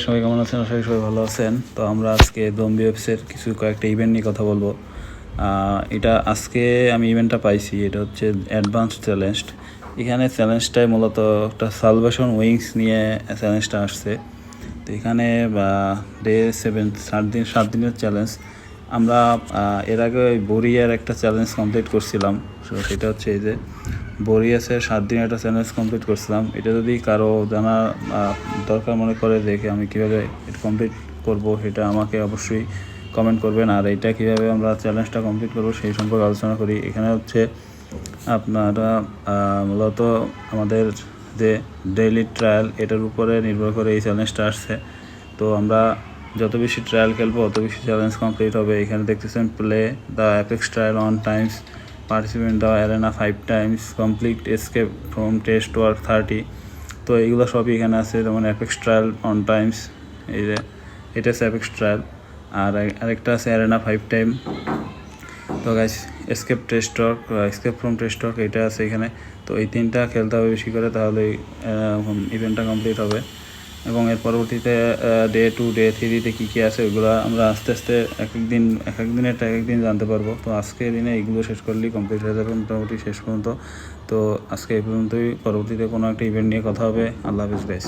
সবাই কেমন আছেন? আশা করি সবাই ভালো আছেন। তো আমরা আজকে জম্বি ওয়েবসের কয়েকটা ইভেন্ট নিয়ে কথা বলবো। এটা আজকে আমি ইভেন্টটা পাইছি, এটা হচ্ছে অ্যাডভান্স চ্যালেঞ্জ। এখানে চ্যালেঞ্জটায় মূলত একটা সালভেশন উইংস নিয়ে চ্যালেঞ্জটা আসছে। তো এখানে ডে 7 7 দিনের চ্যালেঞ্জ। আমরা এর আগে ওই বোরিয়ার একটা চ্যালেঞ্জ কমপ্লিট করছিলাম। সেটা হচ্ছে এই যে বোরিয়াসের 7 দিনের একটা চ্যালেঞ্জ কমপ্লিট করছিলাম। এটা যদি কারো জানা দরকার মনে করে দেখে আমি কীভাবে এটা কমপ্লিট করব, সেটা আমাকে অবশ্যই কমেন্ট করবেন। আর এটা কীভাবে আমরা চ্যালেঞ্জটা কমপ্লিট করব সেই সম্পর্কে আলোচনা করি। এখানে হচ্ছে আপনারা মূলত আমাদের যে ডেইলি ট্রায়াল এটার উপরে নির্ভর করে এই চ্যালেঞ্জটা আসছে। তো আমরা যত বেশি ট্রায়াল খেলবো তত বেশি চ্যালেঞ্জ কমপ্লিট হবে। এখানে দেখতেছেন play the apex trial 1 Times, participant the arena 5 Times, complete escape from test work 30। তো এইগুলো সবই এখানে আছে। যেমন অ্যাপেক্স ট্রায়াল 1 টাইমস, এই যে এটা হচ্ছে অ্যাপেক্স ট্রায়াল। আর আরেকটা আছে অ্যারেনা 5 টাইম। তো guys escape from test work এটা আছে এখানে। তো এই 3টা খেলতে হবে বেশি করে, তাহলে ইভেন্টটা কমপ্লিট হবে। এবং এর পরবর্তীতে ডে 2 ডে 3তে কী আছে ওইগুলো আমরা আস্তে আস্তে এক এক দিন জানতে পারবো। তো আজকের দিনে এইগুলো শেষ করলেই কমপ্লিট হয়ে যাবে মোটামুটি শেষ পর্যন্ত। তো আজকে এই পর্যন্তই, পরবর্তীতে কোনো একটা ইভেন্ট নিয়ে কথা হবে। আল্লাহ হাফিজ গাইস।